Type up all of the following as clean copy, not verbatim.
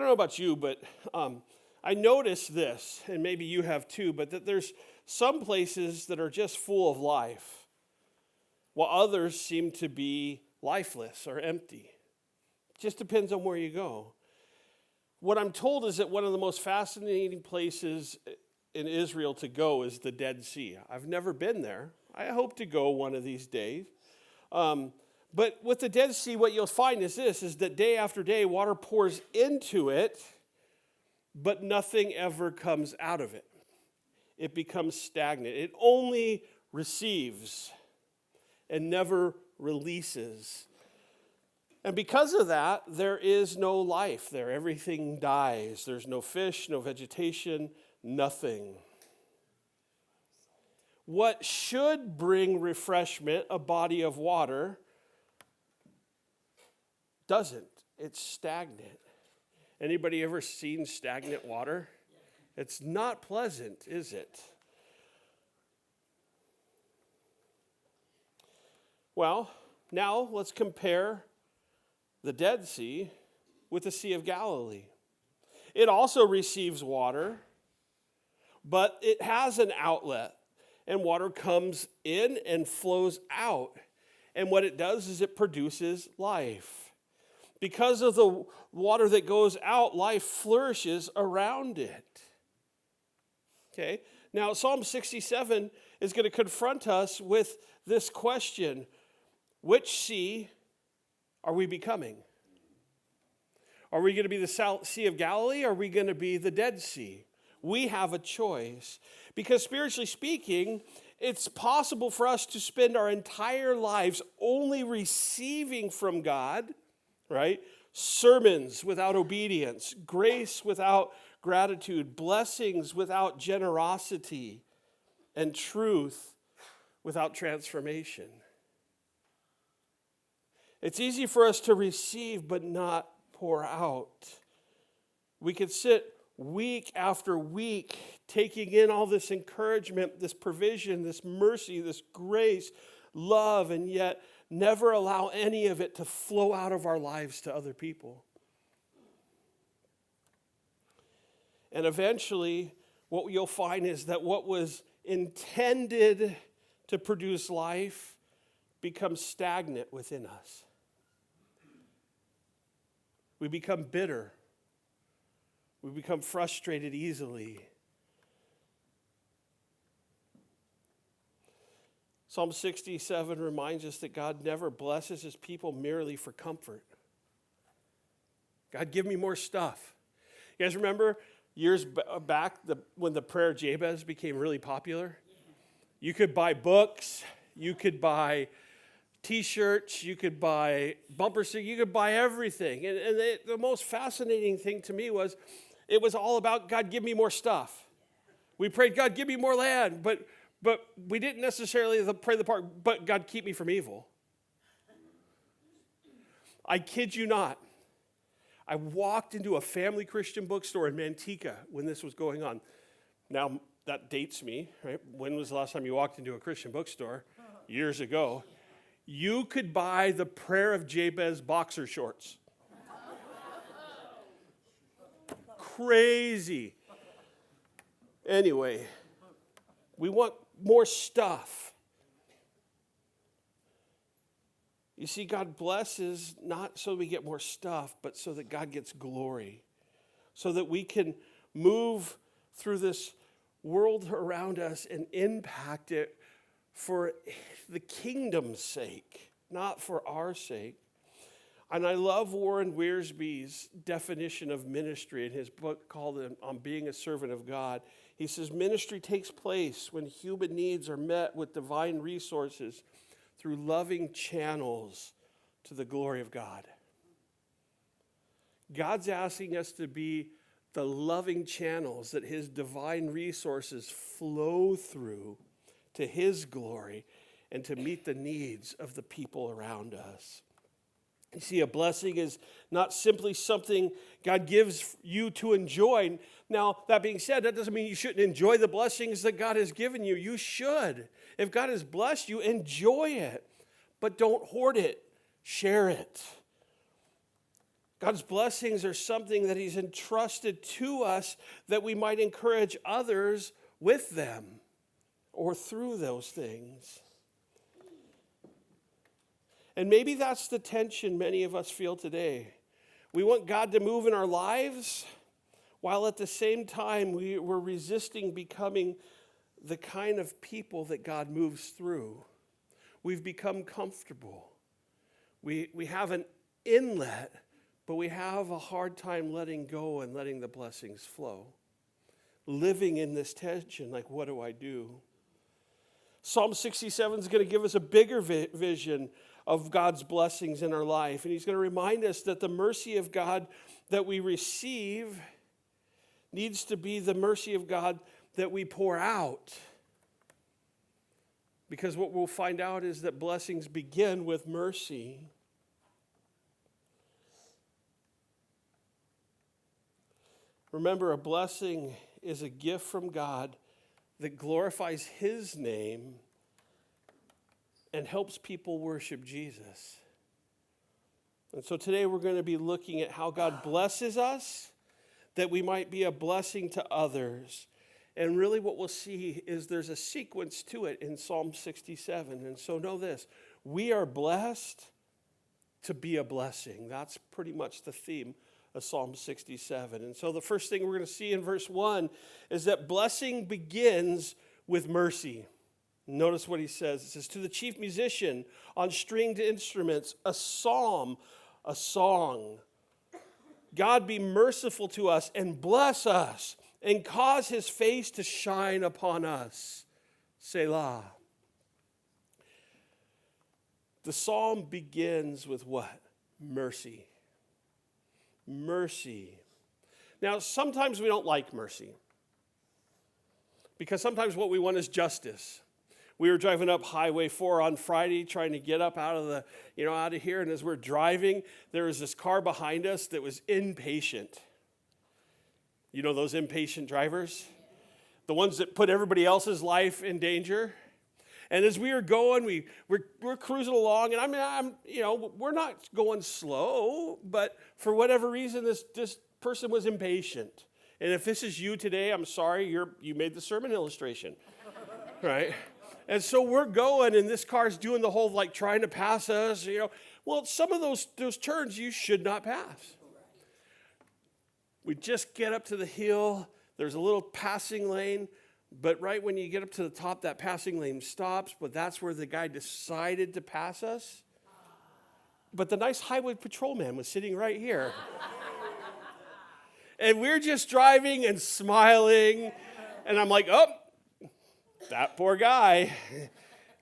don't know about you, but I noticed this, and maybe you have too, but that there's some places that are just full of life, while others seem to be lifeless or empty. It just depends on where you go. What I'm told is that one of the most fascinating places in Israel to go is the Dead Sea. I've never been there. I hope to go one of these days. But with the Dead Sea, what you'll find is this, is that day after day, water pours into it, but nothing ever comes out of it. It becomes stagnant. It only receives and never releases. And because of that, there is no life there. Everything dies. There's no fish, no vegetation, nothing. What should bring refreshment, a body of water, doesn't. It's stagnant. Anybody ever seen stagnant water? It's not pleasant, is it? Well, now let's compare the Dead Sea with the Sea of Galilee. It also receives water, but it has an outlet, and water comes in and flows out. And what it does is it produces life. Because of the water that goes out, life flourishes around it. Okay? Now, Psalm 67 is going to confront us with this question: which sea are we becoming? Are we going to be the Sea of Galilee, or are we going to be the Dead Sea? We have a choice. Because spiritually speaking, it's possible for us to spend our entire lives only receiving from God, right? Sermons without obedience, grace without gratitude, blessings without generosity, and truth without transformation. It's easy for us to receive but not pour out. We could sit week after week taking in all this encouragement, this provision, this mercy, this grace, love, and yet never allow any of it to flow out of our lives to other people. And eventually, what you'll find is that what was intended to produce life becomes stagnant within us. We become bitter. We become frustrated easily. Psalm 67 reminds us that God never blesses his people merely for comfort. God, give me more stuff. You guys remember years back when the prayer Jabez became really popular? You could buy books, you could buy T-shirts, you could buy bumper stickers, you could buy everything. And the most fascinating thing to me was it was all about, God, give me more stuff. We prayed, God, give me more land, but we didn't necessarily pray the part, but God, keep me from evil. I kid you not. I walked into a family Christian bookstore in Manteca when this was going on. Now, that dates me, right? When was the last time you walked into a Christian bookstore? Years ago. You could buy the Prayer of Jabez boxer shorts. Crazy. Anyway, we want more stuff. You see, God blesses not so we get more stuff, but so that God gets glory. So that we can move through this world around us and impact it for the kingdom's sake, not for our sake. And I love Warren Wiersbe's definition of ministry in his book called On Being a Servant of God. He says, ministry takes place when human needs are met with divine resources through loving channels to the glory of God. God's asking us to be the loving channels that his divine resources flow through to his glory and to meet the needs of the people around us. You see, a blessing is not simply something God gives you to enjoy. Now, that being said, that doesn't mean you shouldn't enjoy the blessings that God has given you. You should. If God has blessed you, enjoy it. But don't hoard it. Share it. God's blessings are something that he's entrusted to us that we might encourage others with them or through those things. And maybe that's the tension many of us feel today. We want God to move in our lives, while at the same time we're resisting becoming the kind of people that God moves through. We've become comfortable. We have an inlet, but we have a hard time letting go and letting the blessings flow. Living in this tension, like, what do I do? Psalm 67 is going to give us a bigger vision of God's blessings in our life. And he's going to remind us that the mercy of God that we receive needs to be the mercy of God that we pour out. Because what we'll find out is that blessings begin with mercy. Remember, a blessing is a gift from God that glorifies his name and helps people worship Jesus. And so today we're going to be looking at how God blesses us, that we might be a blessing to others. And really what we'll see is there's a sequence to it in Psalm 67. And so know this, we are blessed to be a blessing. That's pretty much the theme of Psalm 67. And so the first thing we're going to see in verse 1 is that blessing begins with mercy. Notice what he says. It says, to the chief musician on stringed instruments, a psalm, a song. God be merciful to us and bless us and cause his face to shine upon us. Selah. The psalm begins with what? Mercy. Mercy. Now, sometimes we don't like mercy, because sometimes what we want is justice. We were driving up Highway 4 on Friday, trying to get up out of here, and as we're driving, there was this car behind us that was impatient. You know those impatient drivers? The ones that put everybody else's life in danger. And as we were going, we're cruising along, and we're not going slow, but for whatever reason, this person was impatient. And if this is you today, I'm sorry, you made the sermon illustration, right? And so we're going, and this car's doing the whole trying to pass us. Well, some of those turns you should not pass. We just get up to the hill. There's a little passing lane. But right when you get up to the top, that passing lane stops, but that's where the guy decided to pass us. But the nice highway patrolman was sitting right here. And we're just driving and smiling, and I'm like, oh, that poor guy.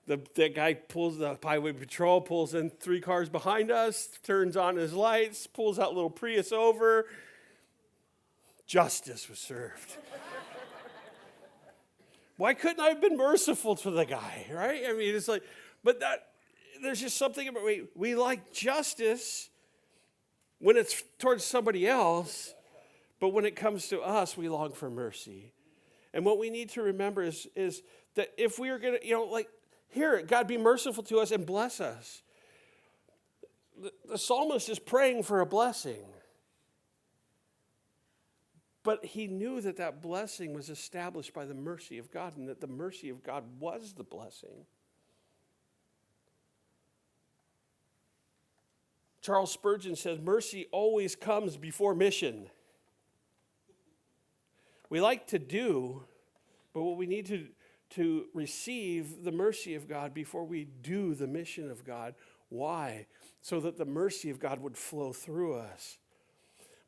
That guy pulls the highway patrol, pulls in 3 cars behind us, turns on his lights, pulls that little Prius over. Justice was served. Why couldn't I have been merciful to the guy, right? I mean, it's like, but there's just something about, we like justice when it's towards somebody else, but when it comes to us, we long for mercy. And what we need to remember is that if we are going to, here, God be merciful to us and bless us. The psalmist is praying for a blessing. But he knew that blessing was established by the mercy of God, and that the mercy of God was the blessing. Charles Spurgeon says, mercy always comes before mission. We like to do, but what we need to receive the mercy of God before we do the mission of God. Why? So that the mercy of God would flow through us.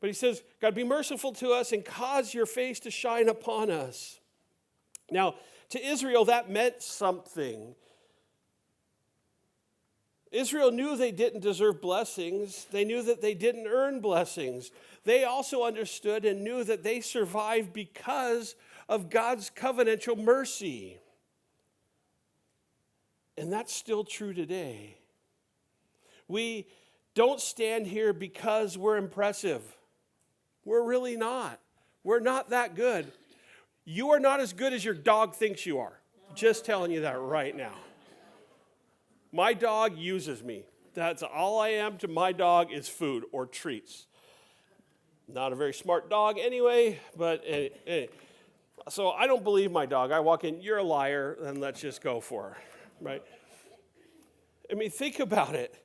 But he says, God, be merciful to us and cause your face to shine upon us. Now, to Israel, that meant something. Israel knew they didn't deserve blessings. They knew that they didn't earn blessings. They also understood and knew that they survived because of God's covenantal mercy. And that's still true today. We don't stand here because we're impressive. We're really not. We're not that good. You are not as good as your dog thinks you are. Just telling you that right now. My dog uses me. That's all I am to my dog is food or treats. Not a very smart dog anyway, but anyway. So I don't believe my dog. I walk in, you're a liar, then let's just go for her, right? I mean, think about it.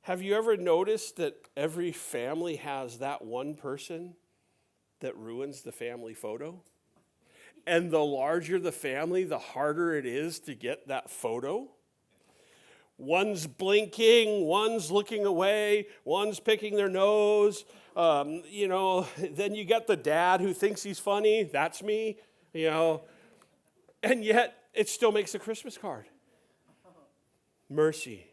Have you ever noticed that every family has that one person that ruins the family photo? And the larger the family, the harder it is to get that photo. One's blinking, one's looking away, one's picking their nose. Then you got the dad who thinks he's funny. That's me, And yet, it still makes a Christmas card. Mercy.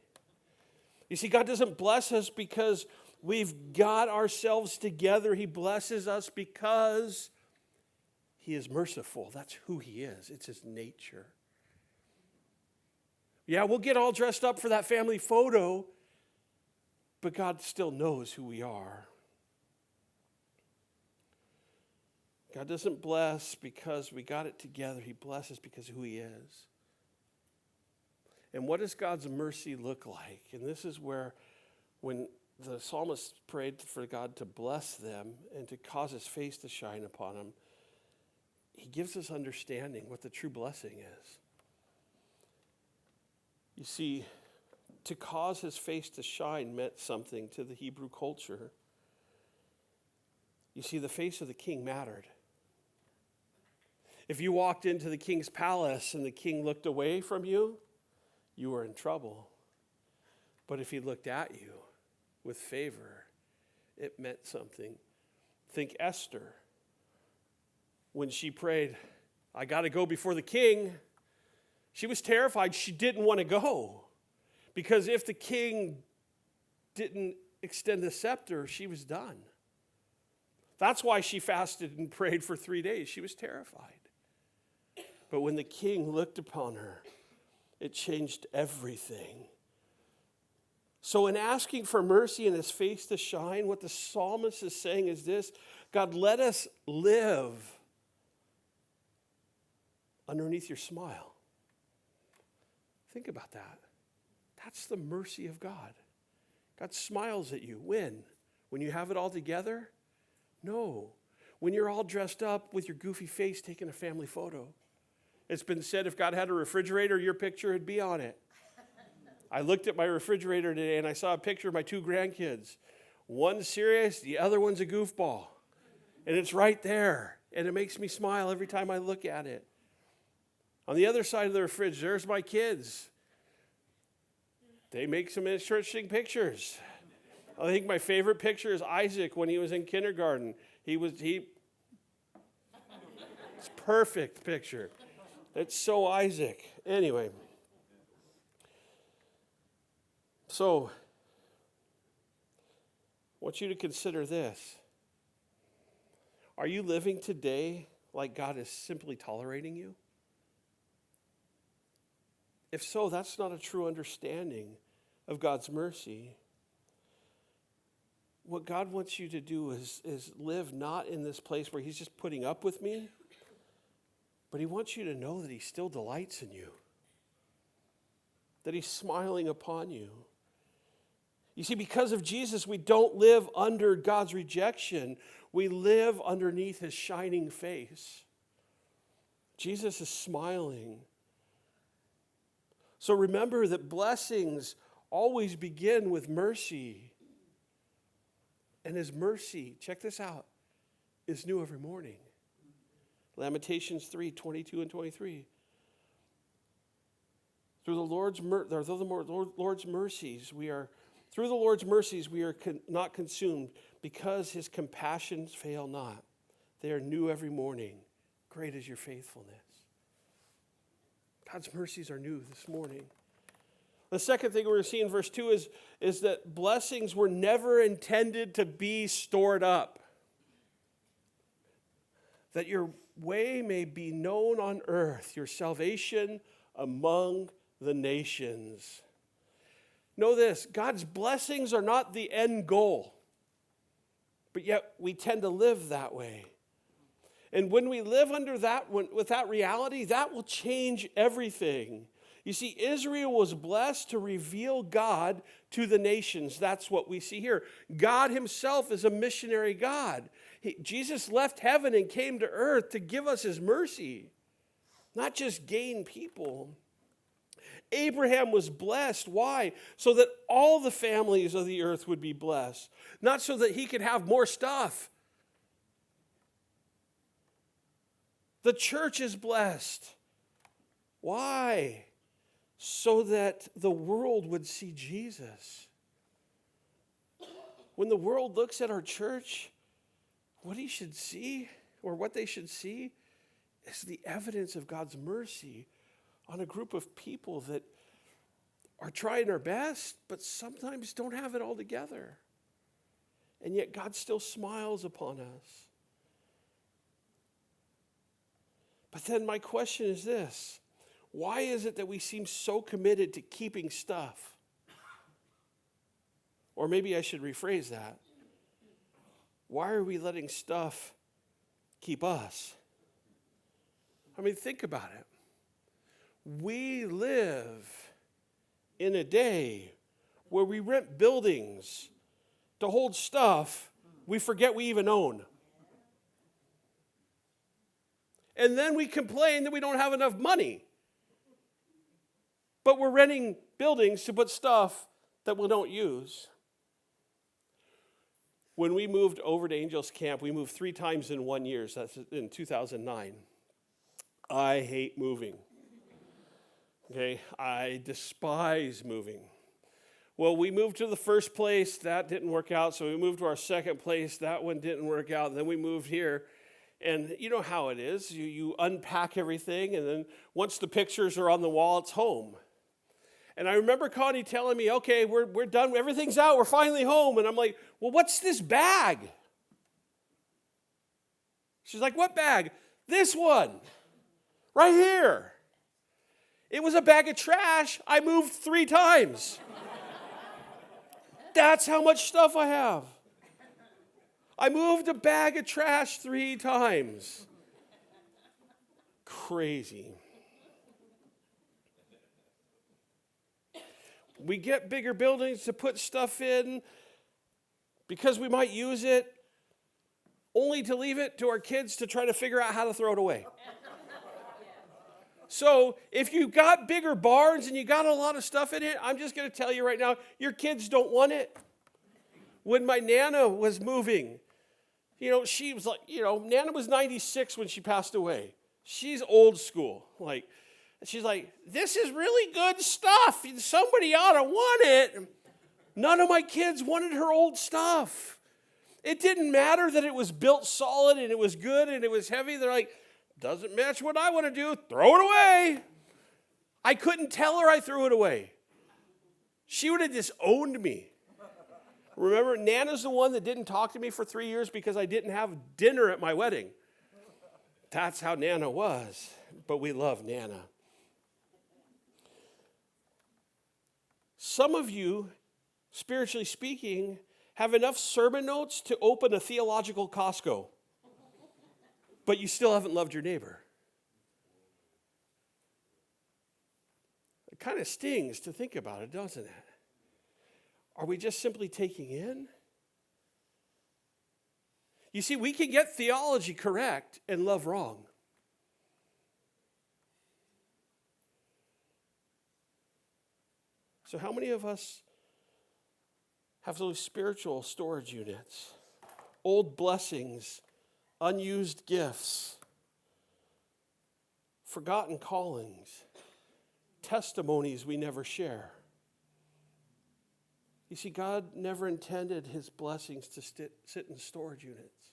You see, God doesn't bless us because we've got ourselves together. He blesses us because He is merciful. That's who He is. It's His nature. Yeah, we'll get all dressed up for that family photo, but God still knows who we are. God doesn't bless because we got it together. He blesses because of who He is. And what does God's mercy look like? And this is where, when the psalmist prayed for God to bless them and to cause His face to shine upon them, he gives us understanding what the true blessing is. You see, to cause His face to shine meant something to the Hebrew culture. You see, the face of the king mattered. If you walked into the king's palace and the king looked away from you, you were in trouble. But if he looked at you with favor, it meant something. Think Esther. When she prayed, I got to go before the king, she was terrified. She didn't want to go. Because if the king didn't extend the scepter, she was done. That's why she fasted and prayed for 3 days. She was terrified. But when the king looked upon her, it changed everything. So in asking for mercy and His face to shine, what the psalmist is saying is this: God, let us live underneath your smile. Think about that. That's the mercy of God. God smiles at you. When? When you have it all together? No. When you're all dressed up with your goofy face taking a family photo. It's been said if God had a refrigerator, your picture would be on it. I looked at my refrigerator today and I saw a picture of my 2 grandkids. One's serious, the other one's a goofball. And it's right there. And it makes me smile every time I look at it. On the other side of the fridge, there's my kids. They make some interesting pictures. I think my favorite picture is Isaac when he was in kindergarten. It's perfect picture. It's so Isaac. Anyway. So, I want you to consider this. Are you living today like God is simply tolerating you? If so, that's not a true understanding of God's mercy. What God wants you to do is live not in this place where He's just putting up with me, but He wants you to know that He still delights in you, that He's smiling upon you. You see, because of Jesus, we don't live under God's rejection. We live underneath His shining face. Jesus is smiling. So remember that blessings always begin with mercy. And His mercy, check this out, is new every morning. Lamentations 3:22 and 23. Through the Lord's mercies, we are not consumed, because His compassions fail not. They are new every morning. Great is your faithfulness. God's mercies are new this morning. The second thing we're going to see in verse 2 is that blessings were never intended to be stored up. That your way may be known on earth, your salvation among the nations. Know this, God's blessings are not the end goal, but yet we tend to live that way. And when we live under that, with that reality, that will change everything. You see, Israel was blessed to reveal God to the nations. That's what we see here. God himself is a missionary God. Jesus left heaven and came to earth to give us his mercy, not just gain people. Abraham was blessed. Why? So that all the families of the earth would be blessed, not so that he could have more stuff. The church is blessed. Why? So that the world would see Jesus. When the world looks at our church, what he should see, or what they should see, is the evidence of God's mercy on a group of people that are trying their best, but sometimes don't have it all together. And yet God still smiles upon us. But then my question is this: why is it that we seem so committed to keeping stuff? Or maybe I should rephrase that. Why are we letting stuff keep us? I mean, think about it. We live in a day where we rent buildings to hold stuff we forget we even own. And then we complain that we don't have enough money. But we're renting buildings to put stuff that we don't use. When we moved over to Angels Camp, we moved 3 times in 1 year. So that's in 2009. I hate moving. Okay, I despise moving. Well, we moved to the first place. That didn't work out. So we moved to our second place. That one didn't work out. And then we moved here. And you know how it is. You unpack everything. And then once the pictures are on the wall, it's home. And I remember Connie telling me, okay, we're done. Everything's out. We're finally home. And I'm like, well, what's this bag? She's like, what bag? This one. Right here. It was a bag of trash I moved 3 times. That's how much stuff I have. I moved a bag of trash 3 times. Crazy. We get bigger buildings to put stuff in because we might use it, only to leave it to our kids to try to figure out how to throw it away. So if you got bigger barns and you got a lot of stuff in it, I'm just going to tell you right now, your kids don't want it. When my Nana was moving, she was like, Nana was 96 when she passed away. She's old school. She's like, this is really good stuff. Somebody ought to want it. None of my kids wanted her old stuff. It didn't matter that it was built solid and it was good and it was heavy. They're like, doesn't match what I want to do. Throw it away. I couldn't tell her I threw it away. She would have disowned me. Remember, Nana's the one that didn't talk to me for 3 years because I didn't have dinner at my wedding. That's how Nana was. But we love Nana. Some of you, spiritually speaking, have enough sermon notes to open a theological Costco. But you still haven't loved your neighbor. It kind of stings to think about it, doesn't it? Are we just simply taking in? You see, we can get theology correct and love wrong. So how many of us have those spiritual storage units, old blessings, unused gifts, forgotten callings, testimonies we never share? You see, God never intended his blessings to sit in storage units.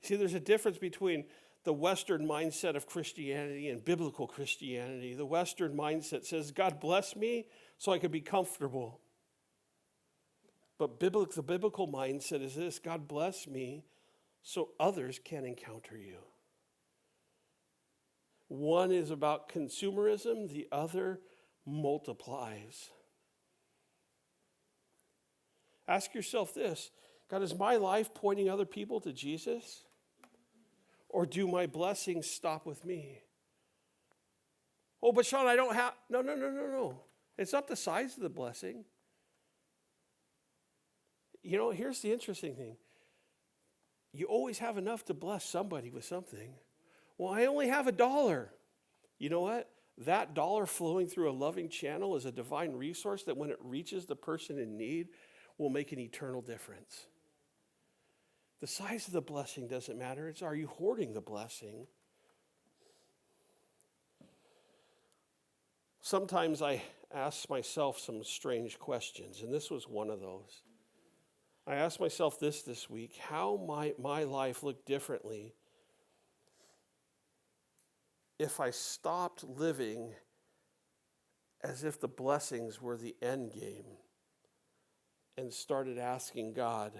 See, there's a difference between the Western mindset of Christianity and biblical Christianity. The Western mindset says, God bless me so I can be comfortable. But the biblical mindset is this: God bless me so others can encounter you. One is about consumerism, the other multiplies. Ask yourself this: God, is my life pointing other people to Jesus? Or do my blessings stop with me? Oh, but Shawn, I don't have... No. It's not the size of the blessing. You know, here's the interesting thing. You always have enough to bless somebody with something. Well, I only have $1. You know what? That dollar flowing through a loving channel is a divine resource that when it reaches the person in need will make an eternal difference. The size of the blessing doesn't matter. It's, are you hoarding the blessing? Sometimes I ask myself some strange questions, and this was one of those. I asked myself this week: how might my life look differently if I stopped living as if the blessings were the end game and started asking God,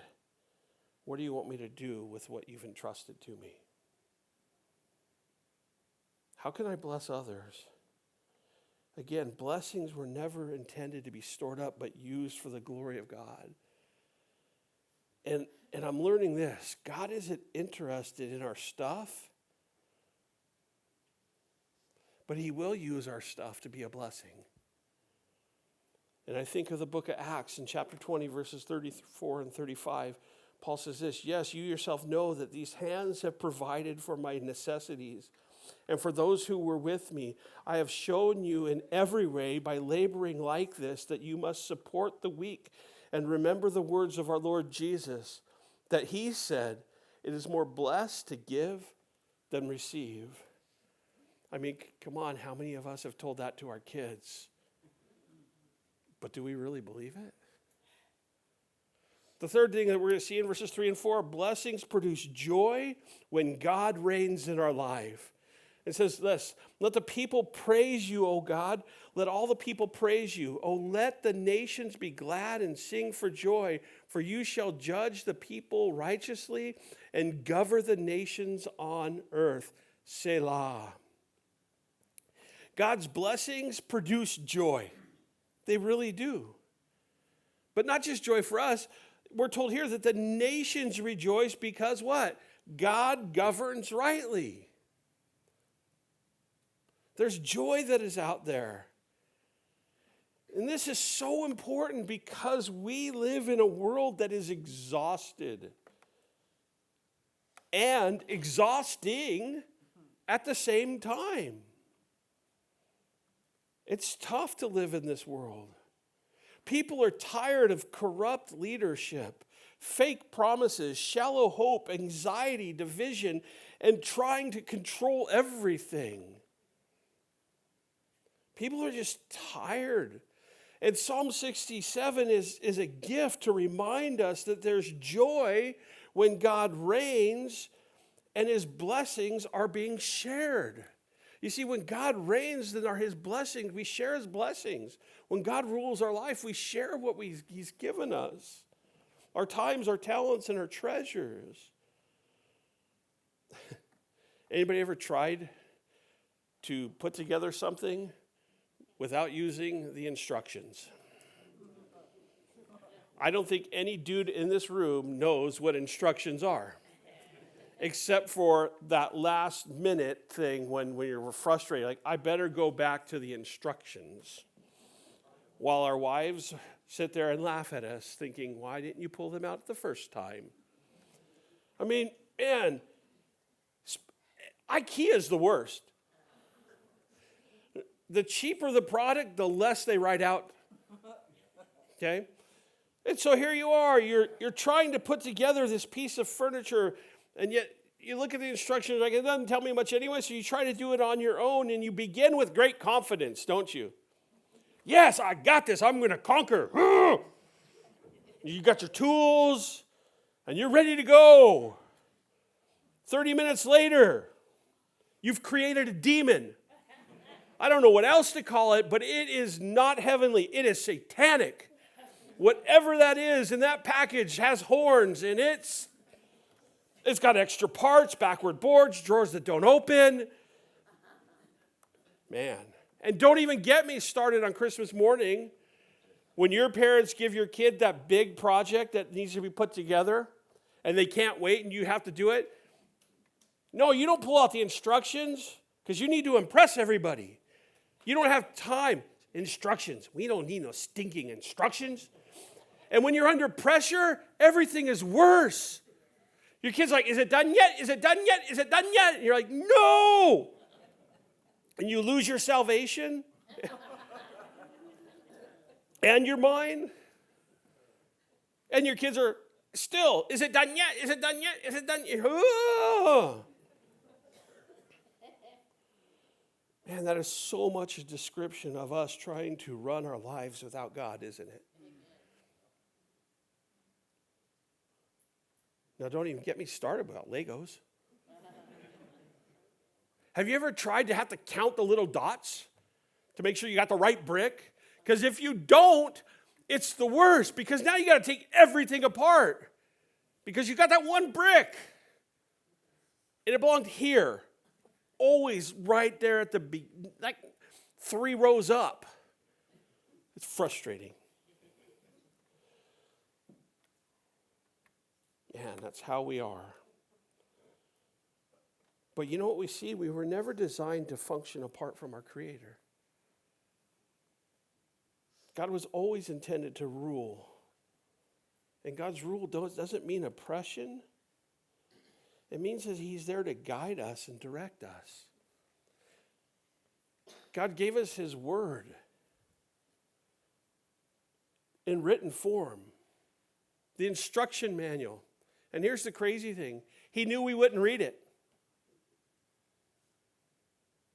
what do you want me to do with what you've entrusted to me? How can I bless others? Again, blessings were never intended to be stored up, but used for the glory of God. And I'm learning this: God isn't interested in our stuff, but he will use our stuff to be a blessing. And I think of the book of Acts in chapter 20, verses 34 and 35. Paul says this: yes, you yourself know that these hands have provided for my necessities. And for those who were with me, I have shown you in every way by laboring like this that you must support the weak. And remember the words of our Lord Jesus, that he said, it is more blessed to give than receive. I mean, come on, how many of us have told that to our kids? But do we really believe it? The third thing that we're going to see in verses 3 and 4, blessings produce joy when God reigns in our life. It says this: let the people praise you, O God. Let all the people praise you. O let the nations be glad and sing for joy, for you shall judge the people righteously and govern the nations on earth. Selah. God's blessings produce joy. They really do. But not just joy for us. We're told here that the nations rejoice because what? God governs rightly. There's joy that is out there. And this is so important because we live in a world that is exhausted and exhausting at the same time. It's tough to live in this world. People are tired of corrupt leadership, fake promises, shallow hope, anxiety, division, and trying to control everything. People are just tired. And Psalm 67 is a gift to remind us that there's joy when God reigns and his blessings are being shared. You see, when God reigns, then are his blessings. We share his blessings. When God rules our life, we share what he's given us. Our times, our talents, and our treasures. Anybody ever tried to put together something without using the instructions? I don't think any dude in this room knows what instructions are, except for that last minute thing when you're frustrated, like, I better go back to the instructions. While our wives sit there and laugh at us, thinking, why didn't you pull them out the first time? I mean, man, IKEA is the worst. The cheaper the product, the less they write out. Okay? And so here you are, you're trying to put together this piece of furniture, and yet you look at the instructions, like, it doesn't tell me much anyway, so you try to do it on your own, and you begin with great confidence, don't you? Yes, I got this. I'm going to conquer. You got your tools, and you're ready to go. 30 minutes later, you've created a demon. I don't know what else to call it, but it is not heavenly. It is satanic. Whatever that is in that package has horns, and it's got extra parts, backward boards, drawers that don't open. Man. And don't even get me started on Christmas morning when your parents give your kid that big project that needs to be put together and they can't wait and you have to do it. No, you don't pull out the instructions because you need to impress everybody. You don't have time. Instructions. We don't need no stinking instructions. And when you're under pressure, everything is worse. Your kid's like, is it done yet? Is it done yet? Is it done yet? And you're like, no. And you lose your salvation and your mind. And your kids are still, is it done yet? Is it done yet? Is it done yet? Oh. Man, that is so much a description of us trying to run our lives without God, isn't it? Now, don't even get me started about Legos. Have you ever tried to have to count the little dots to make sure you got the right brick? Because if you don't, it's the worst, because now you got to take everything apart because you got that one brick and it belonged here. Always right there at the like 3 rows up. It's frustrating. Man, that's how we are. But you know what we see? We were never designed to function apart from our Creator. God was always intended to rule. And God's rule doesn't mean oppression. It means that He's there to guide us and direct us. God gave us His Word in written form, the instruction manual. And here's the crazy thing. He knew we wouldn't read it.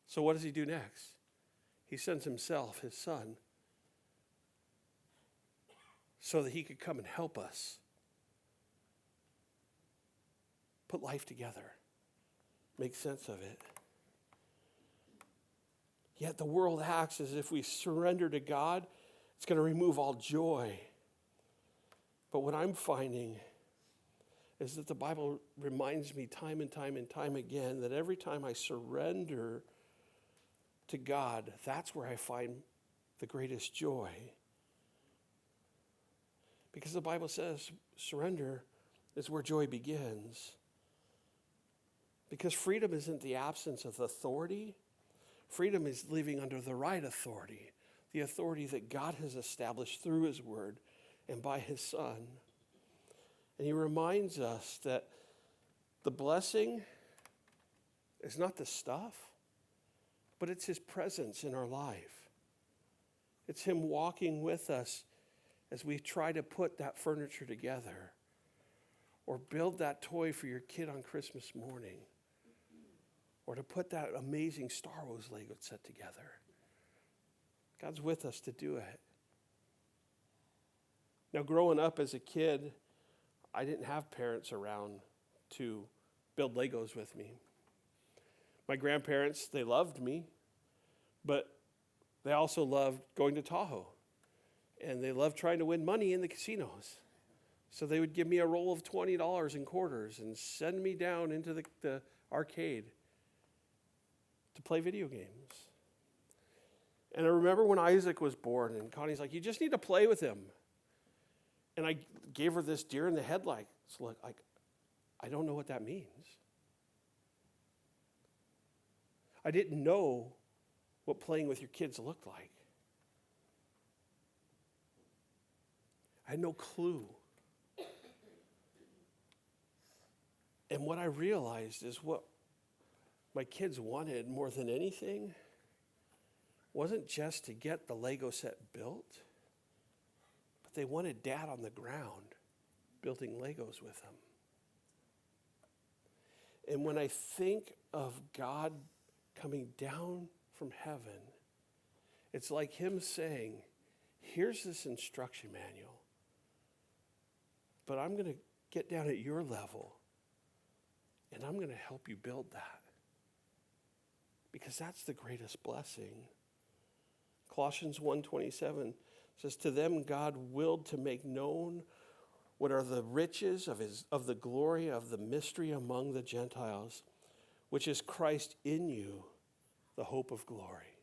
So what does He do next? He sends Himself, His Son, so that He could come and help us put life together, make sense of it. Yet the world acts as if we surrender to God, it's going to remove all joy. But what I'm finding is that the Bible reminds me time and time again that every time I surrender to God, that's where I find the greatest joy. Because the Bible says surrender is where joy begins. Because freedom isn't the absence of authority. Freedom is living under the right authority, the authority that God has established through His Word and by His Son. And He reminds us that the blessing is not the stuff, but it's His presence in our life. It's Him walking with us as we try to put that furniture together or build that toy for your kid on Christmas morning, or to put that amazing Star Wars Lego set together. God's with us to do it. Now, growing up as a kid, I didn't have parents around to build Legos with me. My grandparents, they loved me, but they also loved going to Tahoe. And they loved trying to win money in the casinos. So they would give me a roll of $20 in quarters and send me down into the arcade to play video games. And I remember when Isaac was born, and Connie's like, you just need to play with him. And I gave her this deer in the headlights look. I don't know what that means. I didn't know what playing with your kids looked like. I had no clue. And what I realized is what my kids wanted more than anything wasn't just to get the Lego set built, but they wanted Dad on the ground building Legos with them. And when I think of God coming down from heaven, it's like Him saying, here's this instruction manual, but I'm going to get down at your level and I'm going to help you build that. Because that's the greatest blessing. Colossians 1:27 says, to them God willed to make known what are the riches of the glory of the mystery among the Gentiles, which is Christ in you, the hope of glory.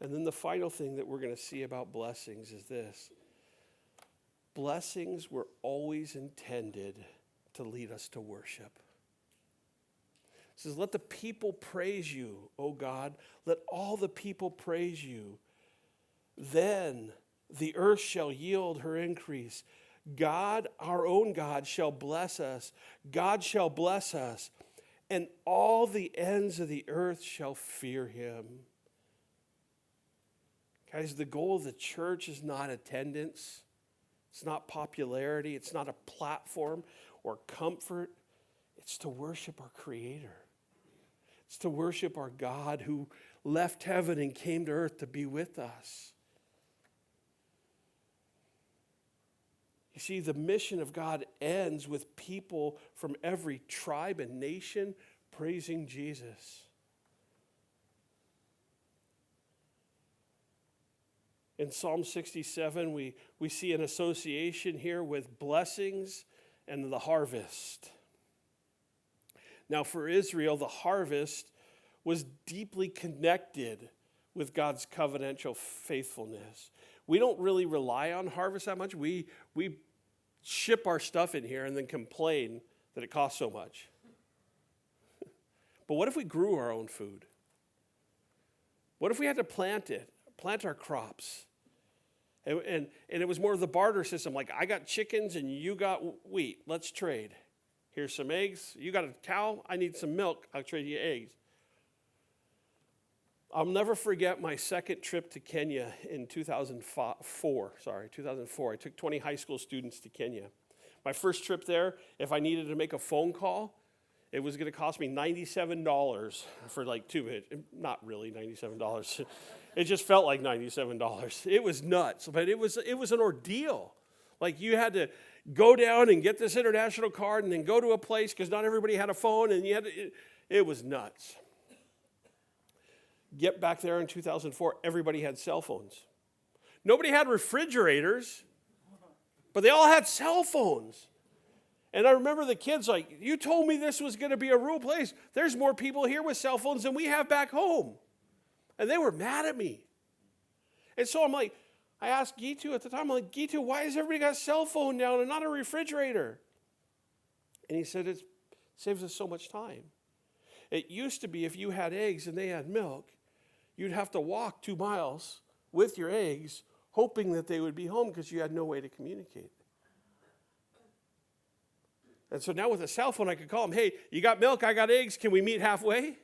And then the final thing that we're going to see about blessings is this. Blessings were always intended to lead us to worship. It says, let the people praise you, O God. Let all the people praise you. Then the earth shall yield her increase. God, our own God, shall bless us. God shall bless us, and all the ends of the earth shall fear him. Guys, the goal of the church is not attendance. It's not popularity. It's not a platform or comfort. It's to worship our Creator. It's to worship our God who left heaven and came to earth to be with us. You see, the mission of God ends with people from every tribe and nation praising Jesus. In Psalm 67, we see an association here with blessings and the harvest. Now, for Israel, the harvest was deeply connected with God's covenantal faithfulness. We don't really rely on harvest that much. We ship our stuff in here and then complain that it costs so much. But what if we grew our own food? What if we had to plant our crops? And it was more of the barter system, like I got chickens and you got wheat. Let's trade. Here's some eggs. You got a cow. I need some milk. I'll trade you eggs. I'll never forget my second trip to Kenya in 2004. I took 20 high school students to Kenya. My first trip there, if I needed to make a phone call, it was going to cost me $97 for like 2 minutes. Not really $97. It just felt like $97. It was nuts, but it was an ordeal. Like you had to go down and get this international card and then go to a place because not everybody had a phone, and it was nuts. Get back there in 2004, everybody had cell phones. Nobody had refrigerators, but they all had cell phones. And I remember the kids like, you told me this was going to be a rural place. There's more people here with cell phones than we have back home. And they were mad at me. And so I'm like, I asked Gitu at the time, I'm like, Gitu, why has everybody got a cell phone now and not a refrigerator? And he said, it saves us so much time. It used to be if you had eggs and they had milk, you'd have to walk 2 miles with your eggs, hoping that they would be home because you had no way to communicate. And so now with a cell phone, I could call them, hey, you got milk, I got eggs, can we meet halfway?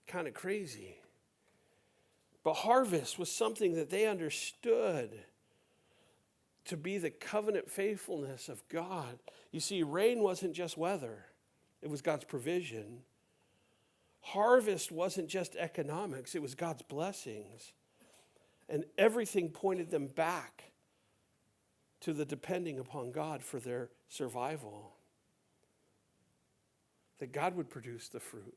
Kind of crazy. But harvest was something that they understood to be the covenant faithfulness of God. You see, rain wasn't just weather. It was God's provision. Harvest wasn't just economics. It was God's blessings. And everything pointed them back to the depending upon God for their survival. That God would produce the fruit.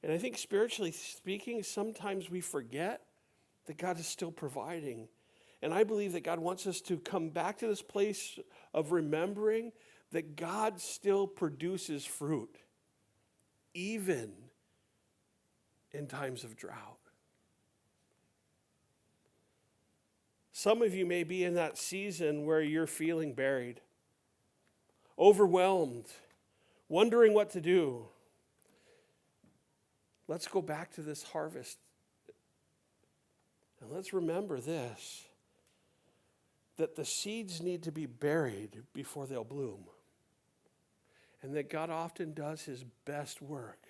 And I think spiritually speaking, sometimes we forget that God is still providing. And I believe that God wants us to come back to this place of remembering that God still produces fruit, even in times of drought. Some of you may be in that season where you're feeling buried, overwhelmed, wondering what to do. Let's go back to this harvest. And let's remember this, that the seeds need to be buried before they'll bloom. And that God often does his best work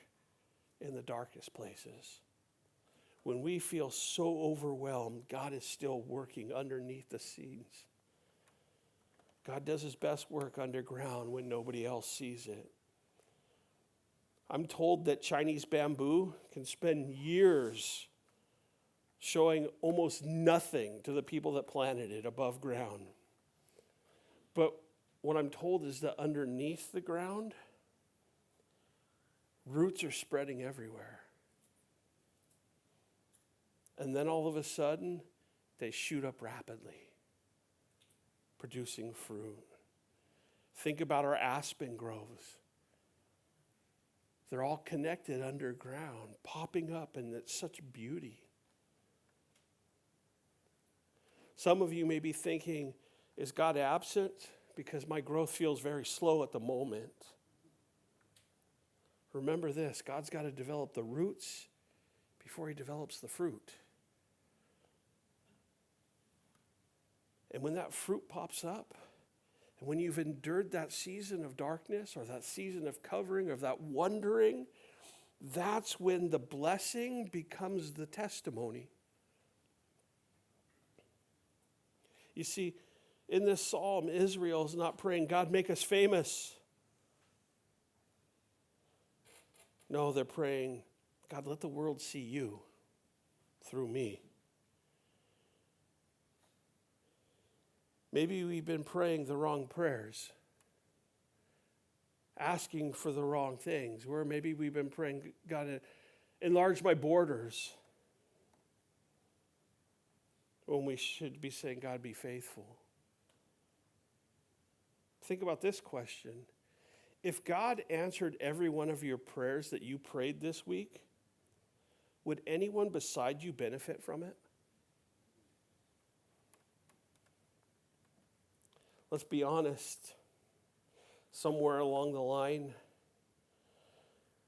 in the darkest places. When we feel so overwhelmed, God is still working underneath the seeds. God does his best work underground when nobody else sees it. I'm told that Chinese bamboo can spend years showing almost nothing to the people that planted it above ground. But what I'm told is that underneath the ground, roots are spreading everywhere. And then all of a sudden, they shoot up rapidly, producing fruit. Think about our aspen groves. They're all connected underground, popping up, and it's such beauty. Some of you may be thinking, is God absent? because my growth feels very slow at the moment. Remember this, God's got to develop the roots before he develops the fruit. And when that fruit pops up, and when you've endured that season of darkness or that season of covering or that wondering, that's when the blessing becomes the testimony. You see, in this psalm, Israel is not praying, God, make us famous. No, they're praying, God, let the world see you through me. Maybe we've been praying the wrong prayers, asking for the wrong things. Or maybe we've been praying, God, enlarge my borders, when we should be saying, God, be faithful. Think about this question. If God answered every one of your prayers that you prayed this week, would anyone beside you benefit from it? Let's be honest. Somewhere along the line,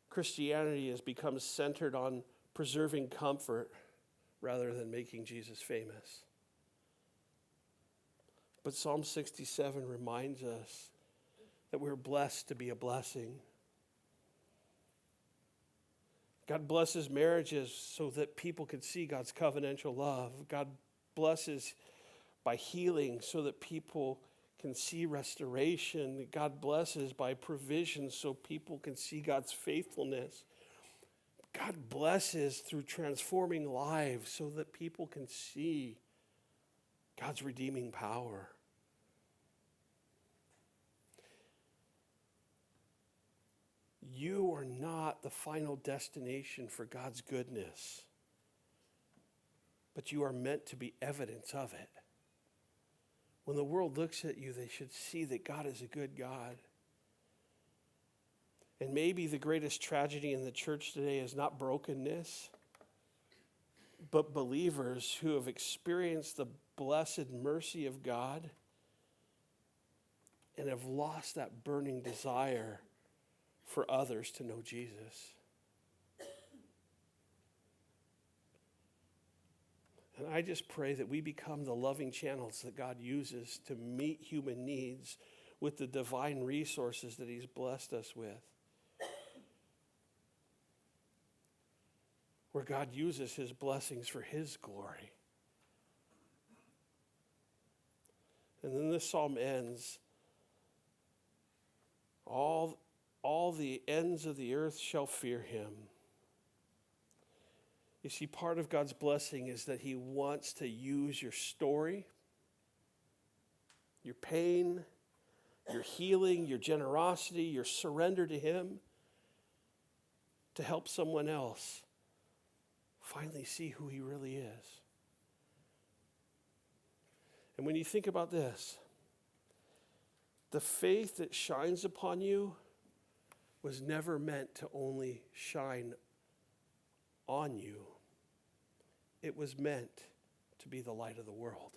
Christianity has become centered on preserving comfort rather than making Jesus famous. But Psalm 67 reminds us that we're blessed to be a blessing. God blesses marriages so that people can see God's covenantal love. God blesses by healing so that people can see restoration. God blesses by provision so people can see God's faithfulness. God blesses through transforming lives so that people can see God's redeeming power. You are not the final destination for God's goodness, but you are meant to be evidence of it. When the world looks at you, they should see that God is a good God. And maybe the greatest tragedy in the church today is not brokenness, but believers who have experienced the blessed mercy of God and have lost that burning desire for others to know Jesus. And I just pray that we become the loving channels that God uses to meet human needs with the divine resources that he's blessed us with. Where God uses his blessings for his glory. And then this psalm ends, all the ends of the earth shall fear him. You see, part of God's blessing is that he wants to use your story, your pain, your healing, your generosity, your surrender to him to help someone else finally see who he really is. And when you think about this, the faith that shines upon you was never meant to only shine on you. It was meant to be the light of the world.